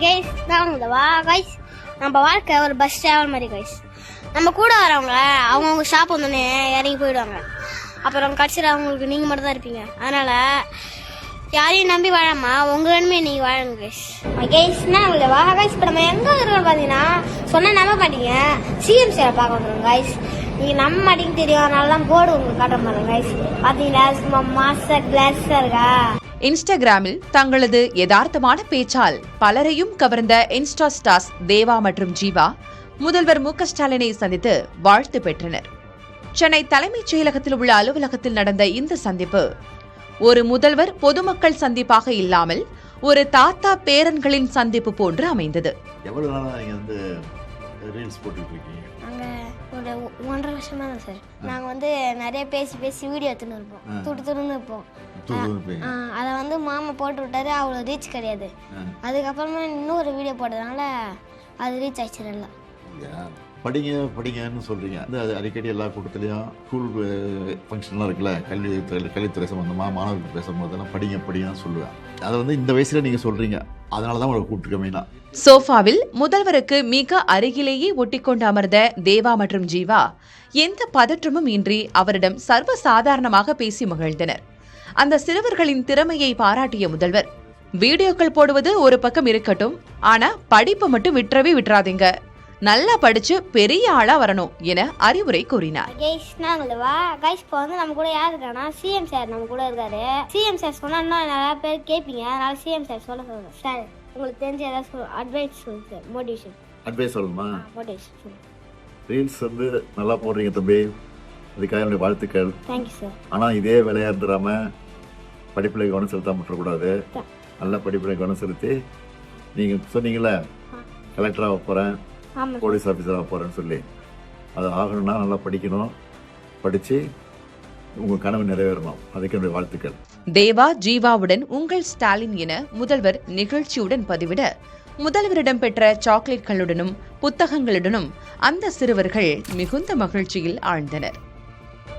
Guys நாங்களா guys நம்ம வாழ்க்கை ஒரு பஸ் டிராவல் மாதிரி கைஸ். நம்ம கூட வரவங்க அவங்கவுங்க ஷாப் வந்தோடனே இறங்கி போயிடுவாங்க. அப்புறம் கடைசியில் அவங்களுக்கு நீங்கள் மட்டும் தான் இருப்பீங்க. அதனால யாரையும் நம்பி வாழாமா உங்க வேணுமே நீங்க வாழுங்க கைஸ். கைஸ்னா வா கைஸ். இப்போ நம்ம எங்க இருக்கோம் பார்த்தீங்கன்னா சொன்னா நம்ப மாட்டீங்க, சிஎம் சார் பார்க்க வந்துடும் கைஸ். நீங்க நம்ப மாட்டீங்க தெரியும், அதனால தான் போர்டு உங்களுக்கு காட்ட மாட்டோம் கைஸ். பார்த்தீங்களா சும்மா மாச கிளாஸா இருக்கா. இன்ஸ்டாகிராமில் தங்களது யதார்த்தமான பேச்சால் பலரையும் கவர்ந்த இன்ஸ்டா ஸ்டார்ஸ் தேவா மற்றும் ஜீவா முதல்வர் மு க ஸ்டாலினை சந்தித்து வாழ்த்து பெற்றனர். சென்னை தலைமைச் செயலகத்தில் உள்ள அலுவலகத்தில் நடந்த இந்த சந்திப்பு ஒரு முதல்வர் பொதுமக்கள் சந்திப்பாக இல்லாமல் ஒரு தாத்தா பேரன்களின் சந்திப்பு போன்று அமைந்தது. எவ்வளவு நாளா நீங்க வந்து ரீல்ஸ் போட்டுட்டு இருக்கீங்க? நாங்க ஒரு 1.5 வருஷமா தான் சார். நாங்க நிறைய பேசி வீடியோ எடுத்துன்னு இருப்போம், துடுத்துன்னு இருப்போம். அதை மாமா போட்டு விட்டாரு, அவ்வளோ ரீச் கிடையாது. அதுக்கப்புறமா இன்னொரு வீடியோ போட்டதுனால அது ரீச் ஆயிடுச்சு நல்லா. படிங்கன்னு சொல்றீங்க. அது அடிக்கடி எல்லா கூட்டத்திலையும் ஸ்கூல் ஃபங்க்ஷன்லாம் இருக்குல்ல, கல்வித்துறை சம்பந்தமாக மாணவர்கள் பேசும்போதெல்லாம் படிங்கன்னு சொல்லுவேன். அதை இந்த வயசுல நீங்க சொல்றீங்க, அதனால தான் உங்களை கூப்பிட்டுருக்கீங்கன்னா. சோஃபாவில் முதல்வருக்கு மிக அருகிலேயே ஒட்டிக்கொண்டு அமர்ந்த தேவா மற்றும் ஜீவா எந்த பதற்றமும் இன்றி அவரிடம் சர்வசாதாரணமாக பேசி மகிழ்ந்தனர். அந்த சிறுவர்களின் திறமையை பாராட்டிய முதல்வர், வீடியோக்கள் போடுவது ஒரு பக்கம் இருக்கட்டும், ஆனா படிப்பை மட்டும் விட்டுறாதீங்க, நல்லா படிச்சு பெரிய ஆளா வரணும் என அறிவுரை கூறினார். நம்ம கூட யாரு இருக்கானா, சிஎம் சார் நம்ம கூட இருக்காரு. சிஎம் சார் சொன்னா நிறைய பேர் கேட்பீங்க, அதனால சிஎம் சார் சொல்லுங்க சார். உங்களுக்கு தெரிஞ்ச ஏதாவது அட்வைஸ் சொல்லுங்க, மோட்டிவேஷன் அட்வைஸ் சொல்லணுமா? மோட்டிவேஷன். ரீல்ஸ் நல்லா போடுறீங்க தம்பி, அதுக்காக என்னுடைய வாழ்த்துக்கள். Thank you sir. ஆனா இதே வேலையா இருந்துடாம படிப்புல கவனம் செலுத்தாம விட்டுறக்கூடாது. நல்ல படிப்புல கவனம் செலுத்தி, நீங்க சொன்னீங்கல்ல கலெக்டராக போறேன், போலீஸ் ஆஃபீஸராக போறேன்னு சொல்லி, அது ஆகணும்னா நல்லா படிக்கணும், படிச்சு உங்க கனவு நிறைவேறணும். அதுக்கு என்னுடைய வாழ்த்துக்கள். தேவா ஜீவாவுடன் உங்கள் ஸ்டாலின் என முதல்வர் நிகழ்ச்சியுடன் பதிவிட, முதல்வரிடம் பெற்ற சாக்லேட்களுடனும் புத்தகங்களுடனும் அந்த சிறுவர்கள் மிகுந்த மகிழ்ச்சியில் ஆழ்ந்தனர்.